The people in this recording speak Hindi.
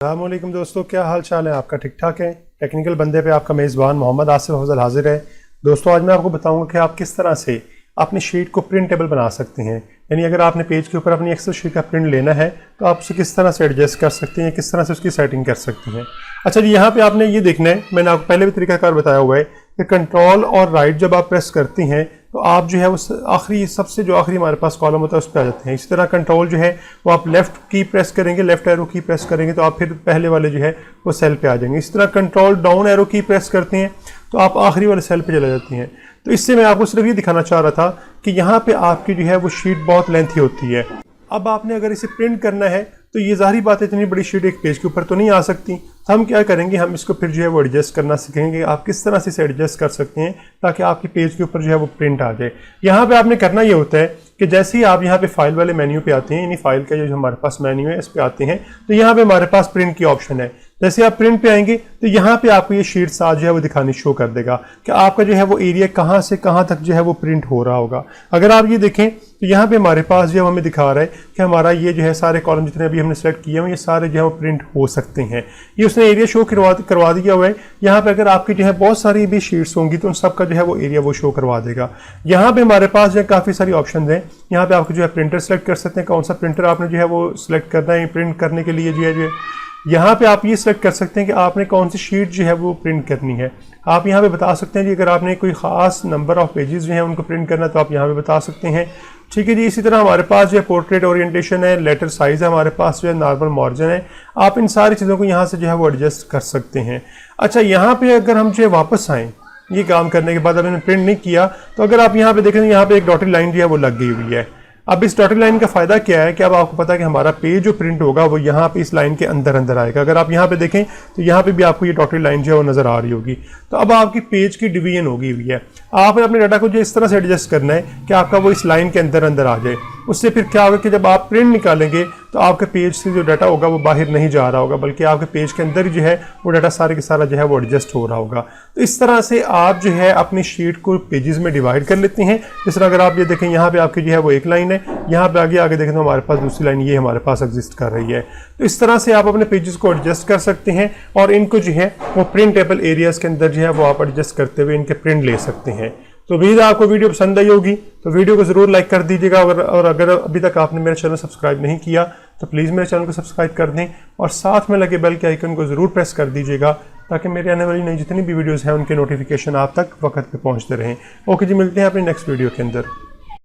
अस्सलाम वालेकुम दोस्तों, क्या हाल चाल है आपका? ठीक ठाक है। टेक्निकल बंदे पे आपका मेज़बान मोहम्मद आसिफ अफजल हाजिर है। दोस्तों आज मैं आपको बताऊंगा कि आप किस तरह से अपनी शीट को प्रिंटेबल बना सकते हैं। यानी अगर आपने पेज के ऊपर अपनी एक्सेल शीट का प्रिंट लेना है तो आप उसे किस तरह से एडजस्ट कर सकते हैं, किस तरह से उसकी सेटिंग कर सकते हैं। अच्छा जी, यहाँ पे आपने ये देखना है, मैंने आपको पहले भी तरीकाकार बताया हुआ है कि कंट्रोल और राइट जब आप प्रेस करती हैं तो आप जो है वो आखिरी सबसे जो आखिरी हमारे पास कॉलम होता है उस पर आ जाते हैं। इसी तरह कंट्रोल जो है वो आप लेफ्ट की प्रेस करेंगे, लेफ्ट एरो की प्रेस करेंगे तो आप फिर पहले वाले जो है वो सेल पे आ जाएंगे। इसी तरह कंट्रोल डाउन एरो की प्रेस करते हैं तो आप आखिरी वाले सेल पे चले जाती हैं। तो इससे मैं आपको सिर्फ ये दिखाना चाह रहा था कि यहाँ पे आपकी जो है वो शीट बहुत लेंथी होती है। अब आपने अगर इसे प्रिंट करना है तो ये ज़ाहिर बात है, इतनी बड़ी शीट एक पेज के ऊपर तो नहीं आ सकती। तो हम क्या करेंगे, हम इसको फिर जो है वो एडजस्ट करना सीखेंगे। आप किस तरह से इसे एडजस्ट कर सकते हैं ताकि आपकी पेज के ऊपर जो है वो प्रिंट आ जाए। यहाँ पे आपने करना ये होता है कि जैसे ही आप यहाँ पे फाइल वाले मेन्यू पे आते हैं, यानी फाइल का जो हमारे पास मेन्यू है इस पे आते हैं, तो यहाँ पे हमारे पास प्रिंट की ऑप्शन है। जैसे आप प्रिंट पे आएंगे तो यहाँ पे आपको ये शीट साथ जो है वो दिखानी शो कर देगा कि आपका जो है वो एरिया कहाँ से कहाँ तक जो है वो प्रिंट हो रहा होगा। अगर आप ये देखें तो यहाँ पे हमारे पास जो है हमें दिखा रहा है कि हमारा ये जो है सारे कॉलम जितने अभी हमने सेलेक्ट किए हैं ये सारे जो है वो प्रिंट हो सकते हैं। ये उसने एरिया शो करवा दिया हुआ है। यहाँ पे अगर आपकी जो है बहुत सारी भी शीट्स होंगी तो उन सब का जो है वो एरिया वो शो करवा देगा। यहाँ पे हमारे पास जो है काफ़ी सारी ऑप्शन हैं। यहाँ पे आपको जो है प्रिंटर सेलेक्ट कर सकते हैं, कौन सा प्रिंटर आपने जो है वो सिलेक्ट करना है प्रिंट करने के लिए जो है यहाँ पे आप ये सिलेक्ट कर सकते हैं कि आपने कौन सी शीट जो है वो प्रिंट करनी है। आप यहाँ पे बता सकते हैं कि अगर आपने कोई ख़ास नंबर ऑफ पेजेस जो है उनको प्रिंट करना तो आप यहाँ पे बता सकते हैं। ठीक है जी। इसी तरह हमारे पास जो है पोर्ट्रेट ओरिएंटेशन है, लेटर साइज़ है, हमारे पास जो है नॉर्मल मार्जिन है। आप इन सारी चीज़ों को यहाँ से जो है वो एडजस्ट कर सकते हैं। अच्छा, यहाँ पे अगर हम जो है वापस आएँ ये काम करने के बाद, अगर मैंने प्रिंट नहीं किया तो अगर आप यहाँ पे देखें तो यहाँ पे एक डॉटेड लाइन जो है वो लग गई हुई है। अब इस डॉटेड लाइन का फायदा क्या है कि अब आपको पता है कि हमारा पेज जो प्रिंट होगा वो यहाँ पे इस लाइन के अंदर अंदर आएगा। अगर आप यहाँ पे देखें तो यहाँ पे भी आपको ये डॉटेड लाइन जो है वो नजर आ रही होगी। तो अब आपकी पेज की डिवीजन होगी हुई है। आपने अपने डाटा को जो इस तरह से एडजस्ट करना है कि आपका वो इस लाइन के अंदर अंदर आ जाए। उससे फिर क्या होगा कि जब आप प्रिंट निकालेंगे तो आपके पेज से जो डाटा होगा वो बाहर नहीं जा रहा होगा, बल्कि आपके पेज के अंदर ही जो है वो डाटा सारे के सारा जो है वो एडजस्ट हो रहा होगा। तो इस तरह से आप जो है अपनी शीट को पेजेस में डिवाइड कर लेते हैं। जिस तरह अगर आप ये देखें यहाँ पे आपकी जो है वो एक लाइन है, यहाँ पे आगे देखें तो हमारे पास दूसरी लाइन ये हमारे पास एग्जिस्ट कर रही है। तो इस तरह से आप अपने पेजेस को एडजस्ट कर सकते हैं और इनको जो है वो प्रिंटेबल एरियाज के अंदर जो है वो आप एडजस्ट करते हुए इनके प्रिंट ले सकते हैं। तो उम्मीद है आपको वीडियो पसंद आई होगी, तो वीडियो को ज़रूर लाइक कर दीजिएगा। और अगर अभी तक आपने मेरा चैनल सब्सक्राइब नहीं किया तो प्लीज़ मेरे चैनल को सब्सक्राइब कर दें और साथ में लगे बेल के आइकन को ज़रूर प्रेस कर दीजिएगा ताकि मेरे आने वाली नई जितनी भी वीडियोज़ हैं उनके नोटिफिकेशन आप तक वक्त पे पहुंचते रहें। ओके जी, मिलते हैं अपनी नेक्स्ट वीडियो के अंदर।